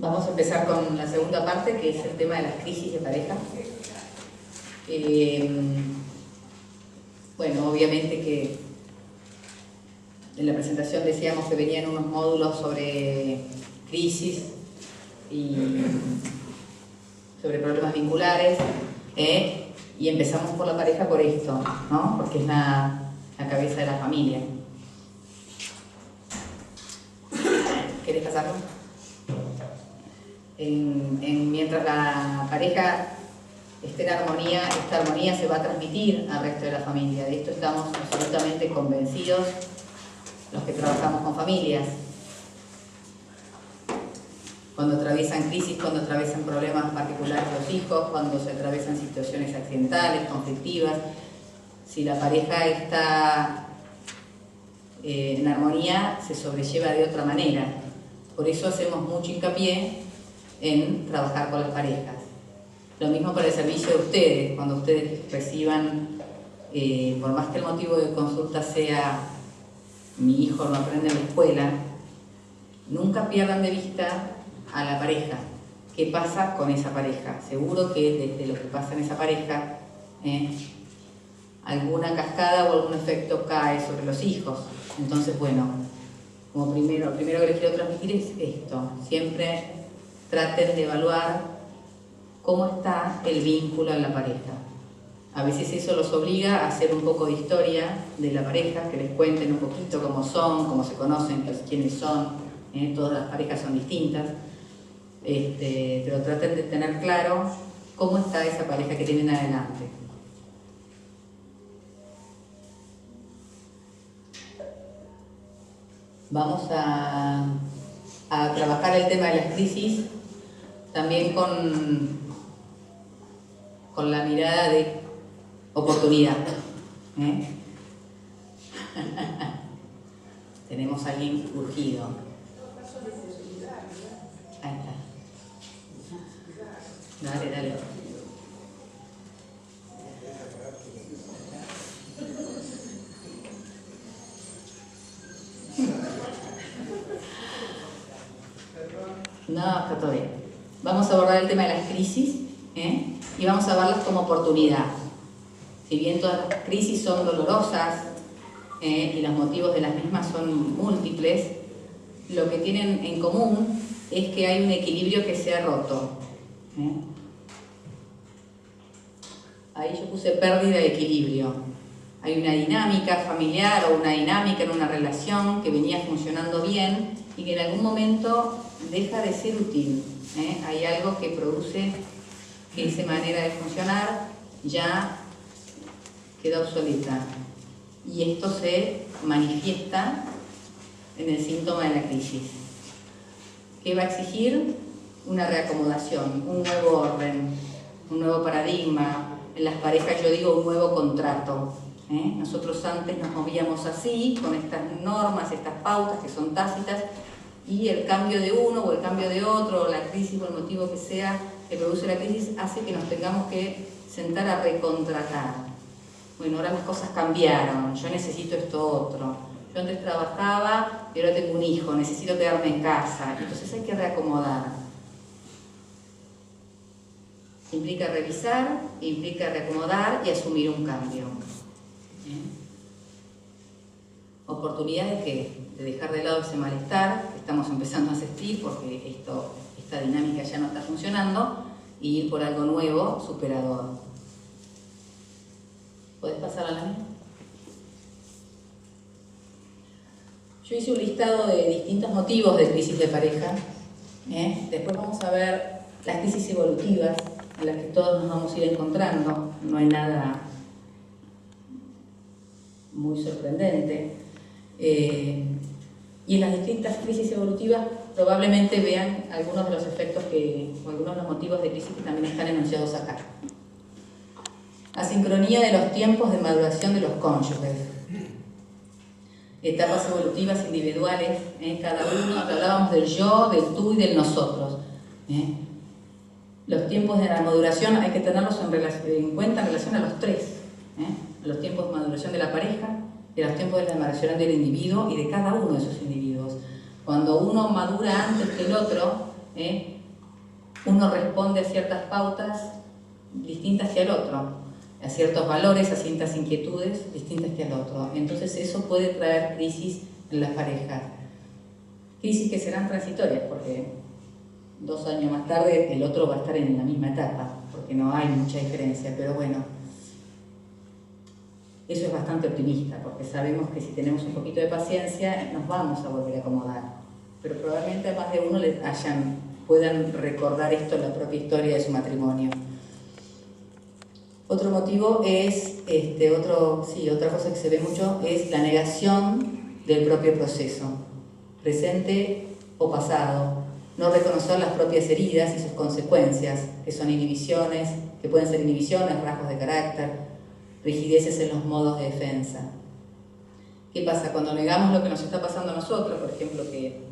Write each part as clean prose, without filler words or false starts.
Vamos a empezar con la segunda parte, que es el tema de las crisis de pareja. Bueno, obviamente que en la presentación decíamos que venían unos módulos sobre crisis y sobre problemas vinculares, y empezamos por la pareja por esto, ¿no? Porque es la cabeza de la familia. ¿Querés pasarlo? Mientras la pareja esté en armonía, esta armonía se va a transmitir al resto de la familia. De esto estamos absolutamente convencidos los que trabajamos con familias. Cuando atraviesan crisis, cuando atraviesan problemas particulares los hijos, cuando se atraviesan situaciones accidentales, conflictivas, si la pareja está en armonía, se sobrelleva de otra manera. Por eso hacemos mucho hincapié en trabajar con las parejas. Lo mismo para el servicio de ustedes, cuando ustedes reciban, por más que el motivo de consulta sea mi hijo no aprende en la escuela, nunca pierdan de vista a la pareja. ¿Qué pasa con esa pareja? Seguro que desde lo que pasa en esa pareja, alguna cascada o algún efecto cae sobre los hijos. Entonces, bueno, como lo primero que les quiero transmitir es esto. Siempre traten de evaluar cómo está el vínculo en la pareja. A veces eso los obliga a hacer un poco de historia de la pareja, que les cuenten un poquito cómo son, cómo se conocen, quiénes son. Todas las parejas son distintas. Pero traten de tener claro cómo está esa pareja que tienen adelante. Vamos a trabajar el tema de las crisis también con la mirada de oportunidad. Tenemos a alguien urgido. Ahí está. Dale. No, está todo bien. Vamos a abordar el tema de las crisis, y vamos a verlas como oportunidad. Si bien todas las crisis son dolorosas, y los motivos de las mismas son múltiples, lo que tienen en común es que hay un equilibrio que se ha roto. Ahí yo puse pérdida de equilibrio. Hay una dinámica familiar o una dinámica en una relación que venía funcionando bien y que en algún momento deja de ser útil. Hay algo que produce que esa manera de funcionar ya queda obsoleta. Y esto se manifiesta en el síntoma de la crisis. ¿Qué va a exigir? Una reacomodación, un nuevo orden, un nuevo paradigma. En las parejas yo digo un nuevo contrato. Nosotros antes nos movíamos así, con estas normas, estas pautas que son tácitas, y el cambio de uno o el cambio de otro, o la crisis o el motivo que sea que produce la crisis, hace que nos tengamos que sentar a recontratar. Bueno, ahora las cosas cambiaron, yo necesito esto otro. Yo antes trabajaba y ahora tengo un hijo, necesito quedarme en casa. Entonces hay que reacomodar. Implica revisar, implica reacomodar y asumir un cambio. Oportunidad de ¿qué? De dejar de lado ese malestar que estamos empezando a sentir porque esta dinámica ya no está funcionando, y ir por algo nuevo, superador. ¿Podés pasar a la mía? Yo hice un listado de distintos motivos de crisis de pareja. Después vamos a ver las crisis evolutivas en las que todos nos vamos a ir encontrando. No hay nada muy sorprendente. Y en las distintas crisis evolutivas probablemente vean algunos de los efectos o algunos de los motivos de crisis que también están enunciados acá. Asincronía de los tiempos de maduración de los cónyuges. Etapas evolutivas individuales, cada uno, hablábamos del yo, del tú y del nosotros. Los tiempos de la maduración hay que tenerlos en cuenta en relación a los tres. A los tiempos de maduración de la pareja, y a los tiempos de la maduración del individuo y de cada uno de esos individuos. Cuando uno madura antes que el otro, Uno responde a ciertas pautas distintas que al otro, a ciertos valores, a ciertas inquietudes distintas que al otro. Entonces eso puede traer crisis en las parejas. Crisis que serán transitorias, porque 2 años más tarde el otro va a estar en la misma etapa, porque no hay mucha diferencia, pero bueno, eso es bastante optimista, porque sabemos que si tenemos un poquito de paciencia nos vamos a volver a acomodar, pero probablemente a más de uno puedan recordar esto en la propia historia de su matrimonio. Otro motivo es, otra cosa que se ve mucho es la negación del propio proceso, presente o pasado, no reconocer las propias heridas y sus consecuencias, que son inhibiciones, que pueden ser inhibiciones, rasgos de carácter, rigideces en los modos de defensa. ¿Qué pasa? Cuando negamos lo que nos está pasando a nosotros, por ejemplo, que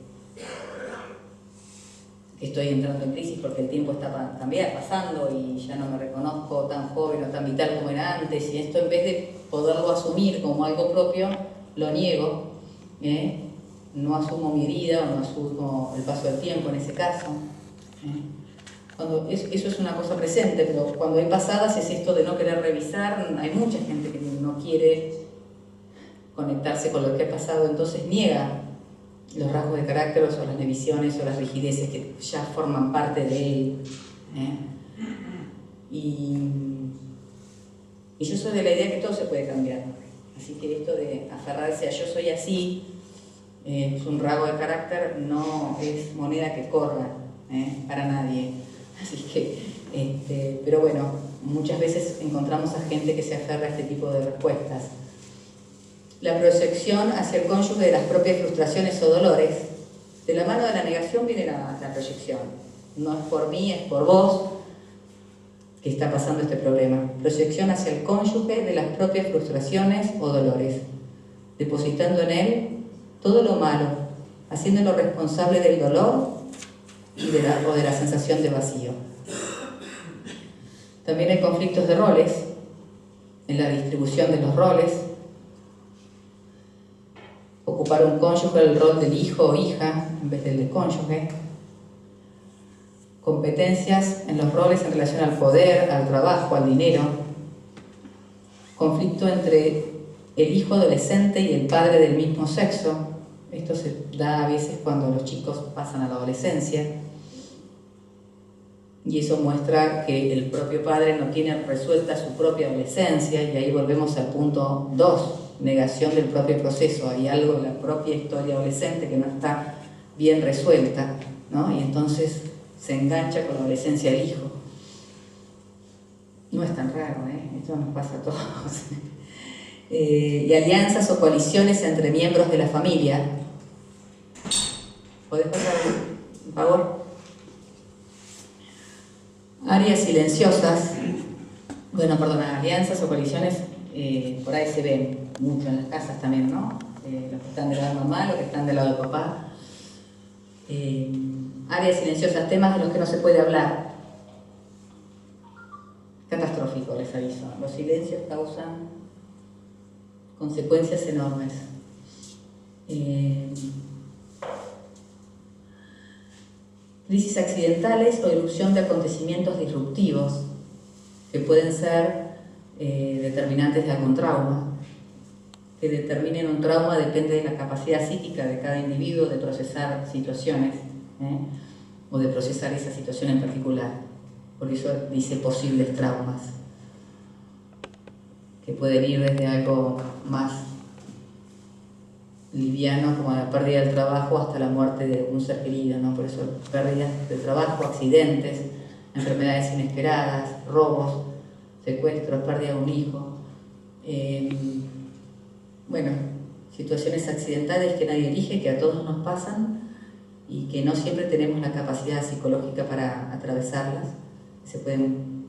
estoy entrando en crisis porque el tiempo está pasando y ya no me reconozco tan joven o tan vital como era antes, y esto en vez de poderlo asumir como algo propio, lo niego, no asumo mi herida o no asumo el paso del tiempo en ese caso. Eso es una cosa presente, pero cuando hay pasadas es esto de no querer revisar. Hay mucha gente que no quiere conectarse con lo que ha pasado, entonces niega los rasgos de carácter o las divisiones o las rigideces que ya forman parte de él. Y yo soy de la idea que todo se puede cambiar. Así que esto de aferrarse a yo soy así, es un rasgo de carácter, no es moneda que corra para nadie. Así que, pero bueno, muchas veces encontramos a gente que se aferra a este tipo de respuestas. La proyección hacia el cónyuge de las propias frustraciones o dolores. De la mano de la negación viene la proyección. No es por mí, es por vos que está pasando este problema. Proyección hacia el cónyuge de las propias frustraciones o dolores, depositando en él todo lo malo, haciéndolo responsable del dolor o de la sensación de vacío. También hay conflictos de roles, en la distribución de los roles. Ocupar un cónyuge el rol del hijo o hija en vez del cónyuge. Competencias en los roles en relación al poder, al trabajo, al dinero. Conflicto entre el hijo adolescente y el padre del mismo sexo. Esto se da a veces cuando los chicos pasan a la adolescencia. Y eso muestra que el propio padre no tiene resuelta su propia adolescencia, y ahí volvemos al punto 2, negación del propio proceso. Hay algo en la propia historia adolescente que no está bien resuelta, ¿no? Y entonces se engancha con la adolescencia del hijo. No es tan raro, esto nos pasa a todos. Y alianzas o coaliciones entre miembros de la familia. ¿Podés pasar, por favor? Áreas silenciosas. Alianzas o coaliciones, por ahí se ven mucho en las casas también, ¿no? Los que están del lado de mamá, los que están del lado de papá. Áreas silenciosas, temas de los que no se puede hablar. Catastrófico, les aviso. Los silencios causan consecuencias enormes. Crisis accidentales o irrupción de acontecimientos disruptivos que pueden ser determinantes de algún trauma. Que determinen un trauma depende de la capacidad psíquica de cada individuo de procesar situaciones, o de procesar esa situación en particular. Por eso dice posibles traumas, que pueden ir desde algo más liviano como la pérdida del trabajo hasta la muerte de un ser querido, ¿no? Por eso pérdidas del trabajo, accidentes, enfermedades inesperadas, robos, secuestros, pérdida de un hijo. Situaciones accidentales que nadie elige, que a todos nos pasan y que no siempre tenemos la capacidad psicológica para atravesarlas. Se pueden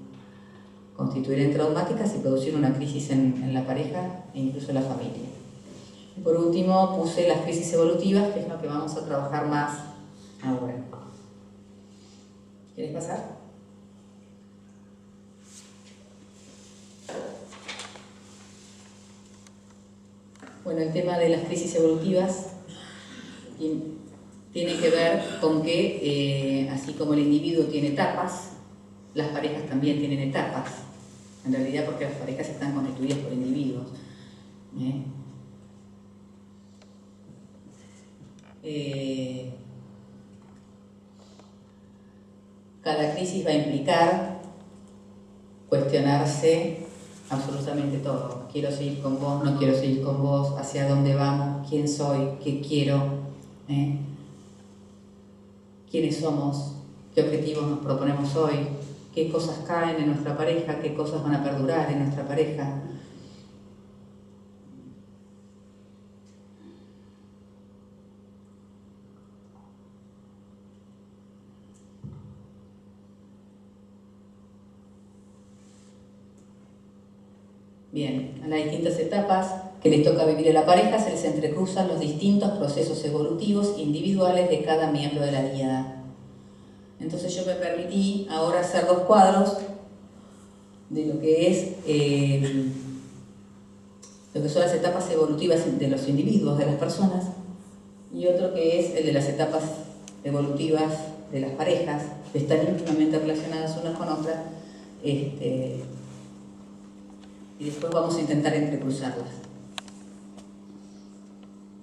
constituir en traumáticas y producir una crisis en la pareja e incluso en la familia. Y por último puse las crisis evolutivas, que es lo que vamos a trabajar más ahora. ¿Quieres pasar? Bueno, el tema de las crisis evolutivas tiene que ver con que, así como el individuo tiene etapas, las parejas también tienen etapas, en realidad porque las parejas están constituidas por individuos. Cada crisis va a implicar cuestionarse absolutamente todo. Quiero seguir con vos, no quiero seguir con vos, hacia dónde vamos, quién soy, qué quiero, quiénes somos, qué objetivos nos proponemos hoy, qué cosas caen en nuestra pareja, qué cosas van a perdurar en nuestra pareja. Bien, a las distintas etapas que les toca vivir a la pareja se les entrecruzan los distintos procesos evolutivos individuales de cada miembro de la díada. Entonces yo me permití ahora hacer 2 cuadros de lo que es lo que son las etapas evolutivas de los individuos, de las personas, y otro que es el de las etapas evolutivas de las parejas, que están íntimamente relacionadas unas con otras, y después vamos a intentar entrecruzarlas.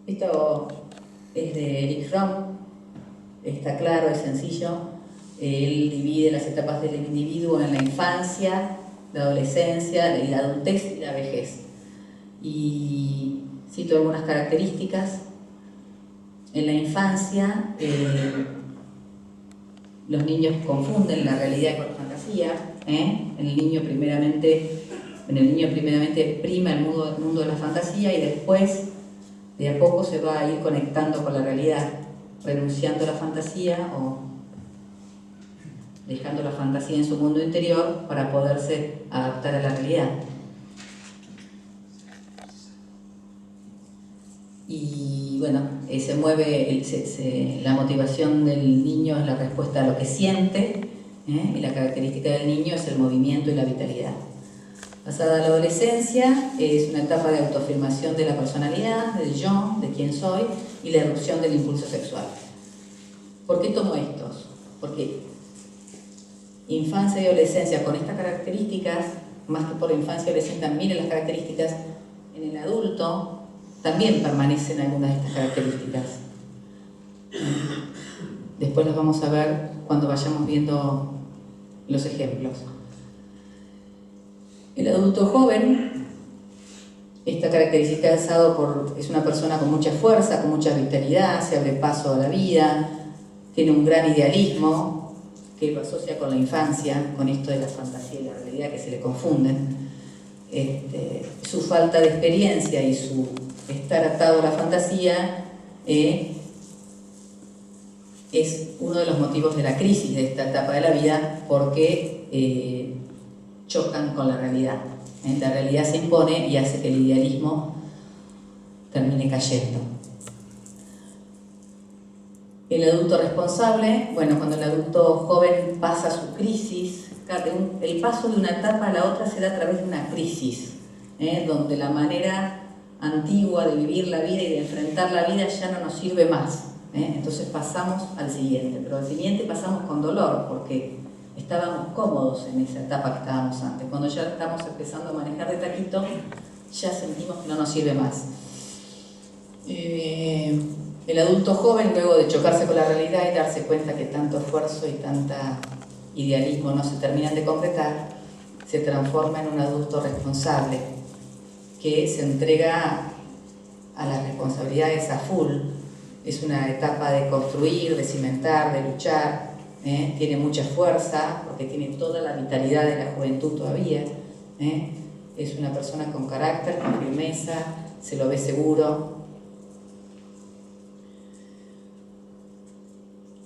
Esto es de Erich Fromm, está claro, es sencillo. Él divide las etapas del individuo en la infancia, la adolescencia, la adultez y la vejez. Y cito algunas características. En la infancia, los niños confunden la realidad con la fantasía. En el niño primeramente prima el mundo de la fantasía y después, de a poco, se va a ir conectando con la realidad, renunciando a la fantasía o dejando la fantasía en su mundo interior para poderse adaptar a la realidad. Y bueno, se mueve, la motivación del niño es la respuesta a lo que siente, y la característica del niño es el movimiento y la vitalidad. Pasada la adolescencia, es una etapa de autoafirmación de la personalidad, del yo, de quién soy, y la erupción del impulso sexual. ¿Por qué tomo estos? Porque infancia y adolescencia con estas características, más que por infancia y adolescencia, miren las características, en el adulto también permanecen algunas de estas características. Después las vamos a ver cuando vayamos viendo los ejemplos. El adulto joven está caracterizado es una persona con mucha fuerza, con mucha vitalidad, se abre paso a la vida, tiene un gran idealismo que lo asocia con la infancia, con esto de la fantasía y la realidad que se le confunden. Su falta de experiencia y su estar atado a la fantasía es uno de los motivos de la crisis de esta etapa de la vida, porque chocan con la realidad. La realidad se impone y hace que el idealismo termine cayendo. El adulto responsable, bueno, cuando el adulto joven pasa su crisis, el paso de una etapa a la otra se da a través de una crisis, donde la manera antigua de vivir la vida y de enfrentar la vida ya no nos sirve más. Entonces pasamos al siguiente, pero al siguiente pasamos con dolor, porque estábamos cómodos en esa etapa que estábamos antes. Cuando ya estamos empezando a manejar de taquito, ya sentimos que no nos sirve más. El adulto joven, luego de chocarse con la realidad y darse cuenta que tanto esfuerzo y tanta idealismo no se terminan de concretar, se transforma en un adulto responsable que se entrega a las responsabilidades a full. Es una etapa de construir, de cimentar, de luchar. Tiene mucha fuerza porque tiene toda la vitalidad de la juventud todavía. Es una persona con carácter, con firmeza, se lo ve seguro.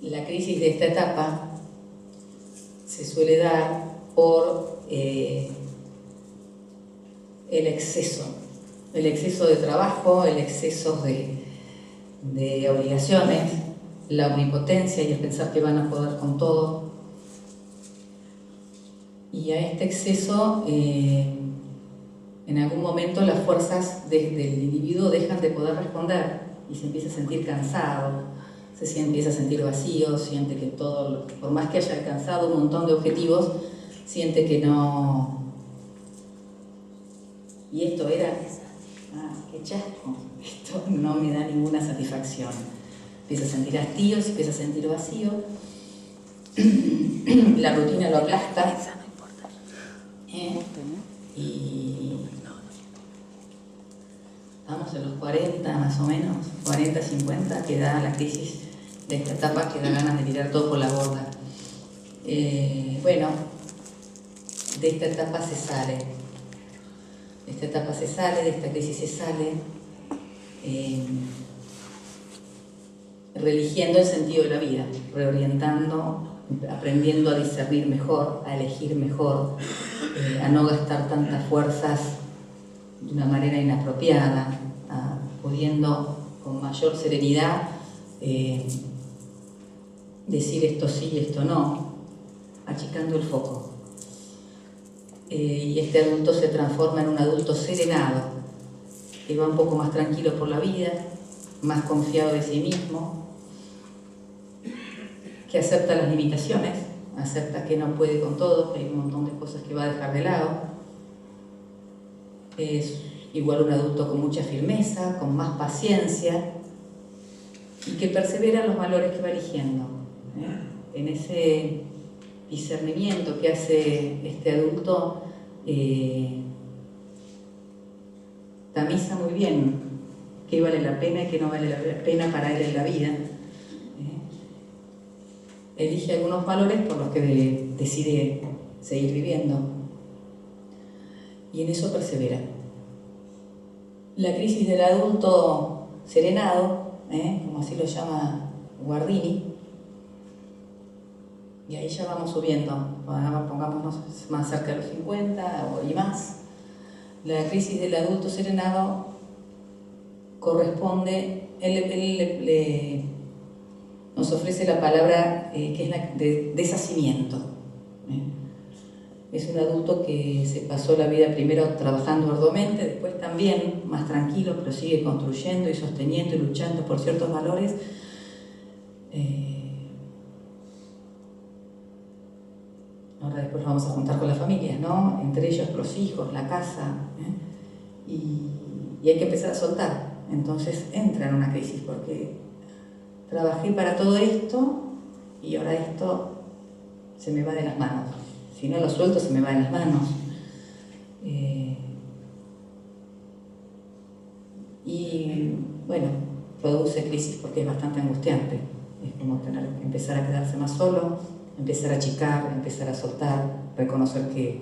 La crisis de esta etapa se suele dar por el exceso de trabajo, el exceso de obligaciones, la omnipotencia y el pensar que van a poder con todo. Y a este exceso, en algún momento las fuerzas del individuo dejan de poder responder y se empieza a sentir cansado, empieza a sentir vacío, siente que todo, por más que haya alcanzado un montón de objetivos, siente que no... Y esto era... qué chasco, esto no me da ninguna satisfacción. Empieza a sentir hastío, se empieza a sentir vacío, la rutina lo aplasta, y estamos en los 40 más o menos, 40, 50, que da la crisis de esta etapa, que da ganas de tirar todo por la borda. Bueno, de esta etapa se sale. De esta crisis se sale, religiendo el sentido de la vida, reorientando, aprendiendo a discernir mejor, a elegir mejor, a no gastar tantas fuerzas de una manera inapropiada, pudiendo con mayor serenidad decir esto sí y esto no, achicando el foco. Y este adulto se transforma en un adulto serenado, que va un poco más tranquilo por la vida, más confiado de sí mismo, que acepta las limitaciones, acepta que no puede con todo, que hay un montón de cosas que va a dejar de lado. Es igual un adulto con mucha firmeza, con más paciencia, y que persevera en los valores que va eligiendo, en ese discernimiento que hace este adulto. Tamiza muy bien qué vale la pena y qué no vale la pena para él en la vida. Elige algunos valores por los que decide seguir viviendo, y en eso persevera. La crisis del adulto serenado, como así lo llama Guardini, y ahí ya vamos subiendo, pongámonos más cerca de los 50 y más. La crisis del adulto serenado corresponde, él nos ofrece la palabra que es la de deshacimiento. Es un adulto que se pasó la vida primero trabajando arduamente, después también más tranquilo, pero sigue construyendo y sosteniendo y luchando por ciertos valores. Ahora después vamos a juntar con las familias, ¿no? Entre ellos los hijos, la casa, y hay que empezar a soltar. Entonces entra en una crisis porque trabajé para todo esto y ahora esto se me va de las manos. Si no lo suelto, se me va de las manos. Y bueno, produce crisis porque es bastante angustiante. Es como empezar a quedarse más solo, empezar a achicar, empezar a soltar, reconocer que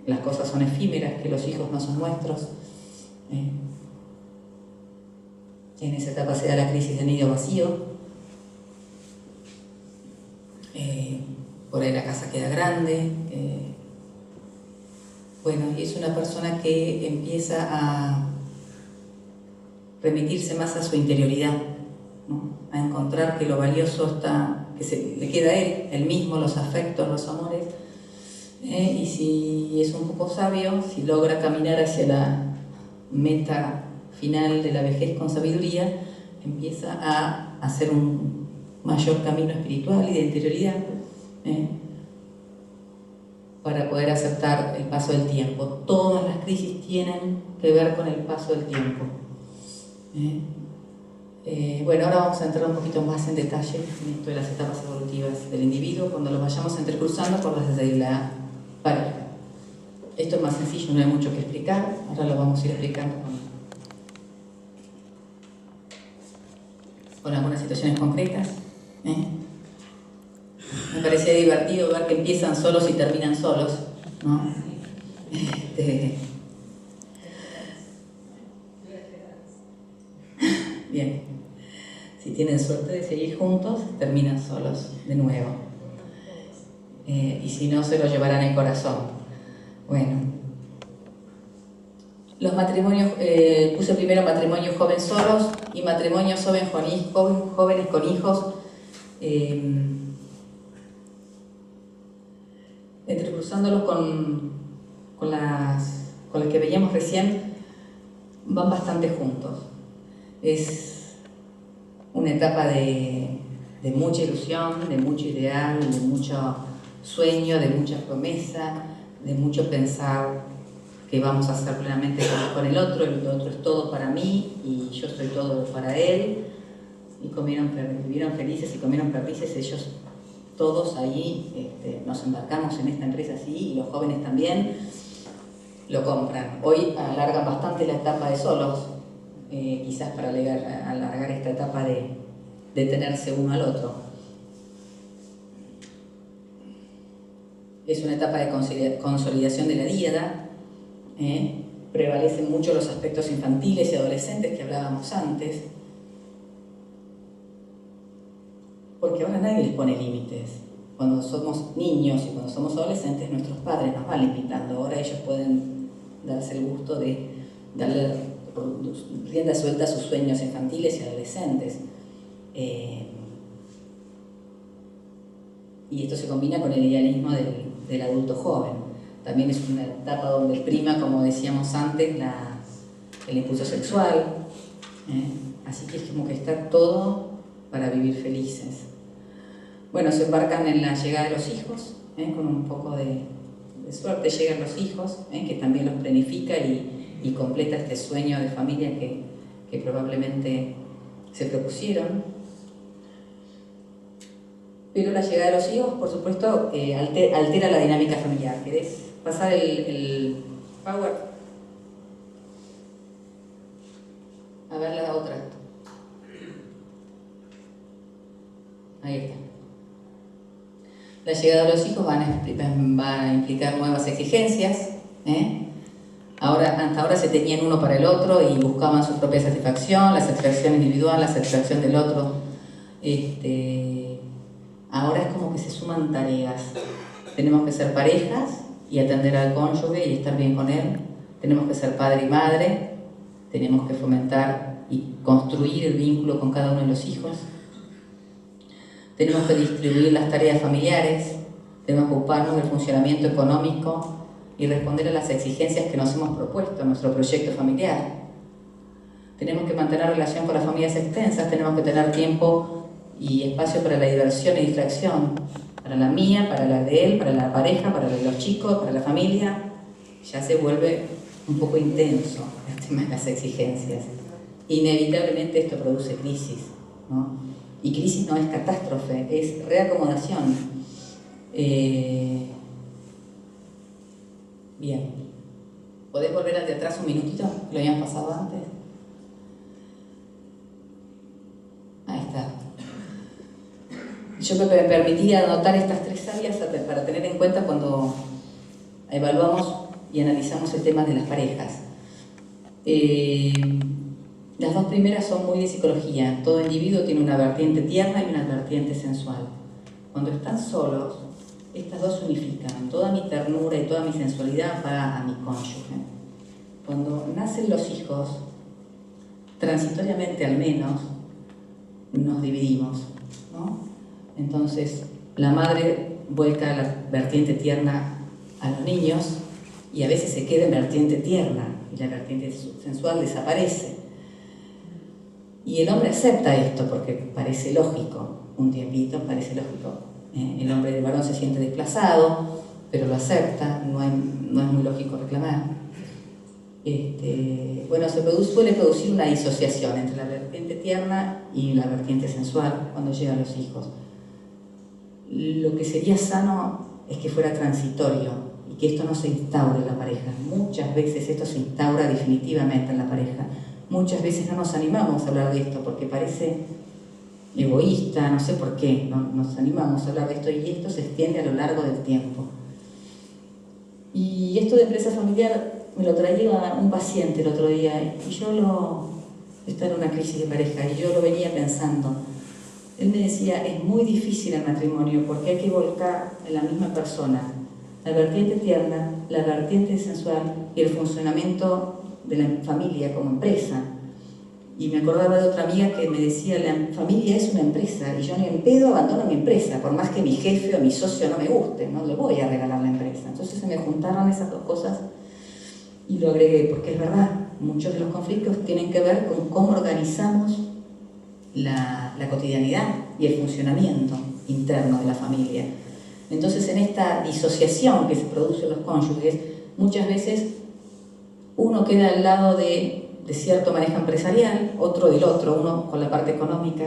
las cosas son efímeras, que los hijos no son nuestros. En esa etapa se da la crisis del nido vacío. Por ahí la casa queda grande. Bueno, y es una persona que empieza a remitirse más a su interioridad, ¿no? A encontrar que lo valioso está, que le queda a él mismo, los afectos, los amores. Y si es un poco sabio, si logra caminar hacia la meta final de la vejez con sabiduría, empieza a hacer un mayor camino espiritual y de interioridad, para poder aceptar el paso del tiempo. Todas las crisis tienen que ver con el paso del tiempo. Bueno, ahora vamos a entrar un poquito más en detalle en esto de las etapas evolutivas del individuo cuando lo vayamos entrecruzando por las de la pareja. Esto es más sencillo, no hay mucho que explicar, ahora lo vamos a ir explicando con algunas situaciones concretas. Me parecía divertido ver que empiezan solos y terminan solos, ¿no? Bien, si tienen suerte de seguir juntos, terminan solos de nuevo. Y si no, se lo llevarán en el corazón. Bueno, los matrimonios, puse primero matrimonios jóvenes solos y matrimonios jóvenes con hijos. Entrecruzándolos con las que veíamos recién, van bastante juntos. Es una etapa de mucha ilusión, de mucho ideal, de mucho sueño, de mucha promesa, de mucho pensar que vamos a ser plenamente felices con el otro es todo para mí y yo soy todo para él, y vivieron felices y comieron perdices ellos todos ahí. Nos embarcamos en esta empresa así, y los jóvenes también lo compran. Hoy alargan bastante la etapa de solos, quizás para alargar esta etapa de tenerse uno al otro. Es una etapa de consolidación de la diada. Prevalecen mucho los aspectos infantiles y adolescentes que hablábamos antes, porque ahora nadie les pone límites. Cuando somos niños y cuando somos adolescentes, nuestros padres nos van limitando. Ahora ellos pueden darse el gusto de darle rienda suelta a sus sueños infantiles y adolescentes. Y esto se combina con el idealismo del adulto joven. También es una etapa donde prima, como decíamos antes, el impulso sexual. Así que es como que está todo para vivir felices. Bueno, se embarcan en la llegada de los hijos, con un poco de suerte llegan los hijos, que también los planifica y completa este sueño de familia que probablemente se propusieron. Pero la llegada de los hijos, por supuesto, altera la dinámica familiar. ¿Querés pasar el power? A ver la otra. Ahí está. La llegada de los hijos va a implicar nuevas exigencias. Hasta ahora se tenían uno para el otro y buscaban su propia satisfacción, la satisfacción individual, la satisfacción del otro. Ahora es como que se suman tareas. Tenemos que ser parejas y atender al cónyuge y estar bien con él. Tenemos que ser padre y madre. Tenemos que fomentar y construir el vínculo con cada uno de los hijos. Tenemos que distribuir las tareas familiares. Tenemos que ocuparnos del funcionamiento económico y responder a las exigencias que nos hemos propuesto en nuestro proyecto familiar. Tenemos que mantener relación con las familias extensas. Tenemos que tener tiempo y espacio para la diversión y distracción, para la mía, para la de él, para la pareja, para la de los chicos, para la familia. Ya se vuelve un poco intenso el tema de las exigencias. Inevitablemente esto produce crisis, ¿no? Y crisis no es catástrofe, es reacomodación. Bien. ¿Podés volver al de atrás un minutito? ¿Lo habían pasado antes? Ahí está. Yo me permití anotar estas 3 áreas para tener en cuenta cuando evaluamos y analizamos el tema de las parejas. Las 2 primeras son muy de psicología. Todo individuo tiene una vertiente tierna y una vertiente sensual. Cuando están solos, estas 2 se unifican. Toda mi ternura y toda mi sensualidad va a mi cónyuge. Cuando nacen los hijos, transitoriamente al menos, nos dividimos, ¿no? Entonces, la madre vuelca la vertiente tierna a los niños y a veces se queda en vertiente tierna y la vertiente sensual desaparece. Y el hombre acepta esto porque parece lógico, un tiempito parece lógico. El hombre del varón se siente desplazado, pero lo acepta, no es muy lógico reclamar. Bueno, suele producir una disociación entre la vertiente tierna y la vertiente sensual cuando llegan los hijos. Lo que sería sano es que fuera transitorio y que esto no se instaure en la pareja. Muchas veces esto se instaura definitivamente en la pareja. Muchas veces no nos animamos a hablar de esto porque parece egoísta, no sé por qué, no nos animamos a hablar de esto y esto se extiende a lo largo del tiempo. Y esto de empresa familiar me lo traía un paciente el otro día y está en una crisis de pareja y yo lo venía pensando. Él me decía, es muy difícil el matrimonio porque hay que volcar en la misma persona la vertiente tierna, la vertiente sensual y el funcionamiento de la familia como empresa. Y me acordaba de otra amiga que me decía, la familia es una empresa y yo ni en pedo abandono mi empresa, por más que mi jefe o mi socio no me guste, no le voy a regalar la empresa. Entonces se me juntaron esas 2 cosas y lo agregué, porque es verdad, muchos de los conflictos tienen que ver con cómo organizamos la la cotidianidad y el funcionamiento interno de la familia. Entonces, en esta disociación que se produce en los cónyuges, muchas veces uno queda al lado de cierto manejo empresarial, otro del otro, uno con la parte económica.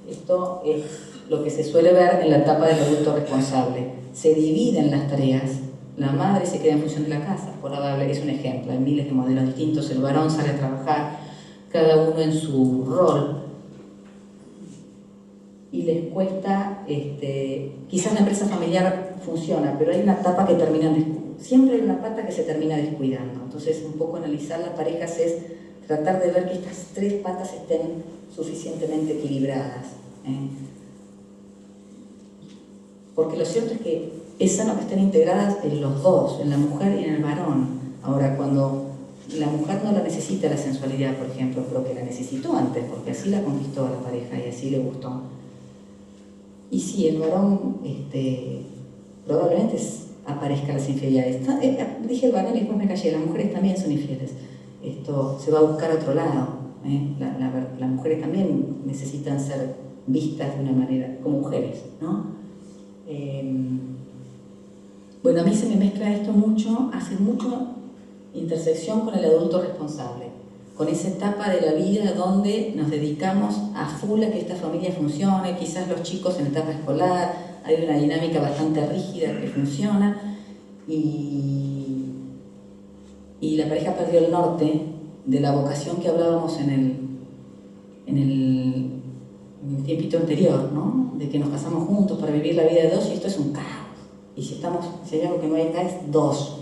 Esto es lo que se suele ver en la etapa del adulto responsable. Se dividen las tareas, la madre se queda en función de la casa, por ahora es un ejemplo, hay miles de modelos distintos, el varón sale a trabajar, cada uno en su rol, y les cuesta, quizás la empresa familiar funciona, pero hay una etapa que siempre hay una pata que se termina descuidando. Entonces, un poco analizar las parejas es tratar de ver que estas tres patas estén suficientemente equilibradas. Porque lo cierto es que es sano que estén integradas en los dos, en la mujer y en el varón. Ahora, cuando la mujer no la necesita la sensualidad, por ejemplo, pero que la necesitó antes, porque así la conquistó a la pareja y así le gustó. Y sí, el varón probablemente aparezca las infidelidades. Dije el varón y después me callé, las mujeres también son infieles. Esto se va a buscar a otro lado. Las mujeres también necesitan ser vistas de una manera, como mujeres, ¿no? Bueno, a mí se me mezcla esto mucho, hace mucho intersección con el adulto responsable, con esa etapa de la vida donde nos dedicamos a full a que esta familia funcione, quizás los chicos en etapa escolar, hay una dinámica bastante rígida que funciona, y la pareja perdió el norte de la vocación que hablábamos en el tiempito anterior, ¿no? De que nos casamos juntos para vivir la vida de dos, y esto es un caos. Y si hay algo que no hay acá es dos.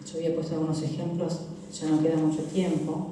Yo había puesto algunos ejemplos, ya no queda mucho tiempo.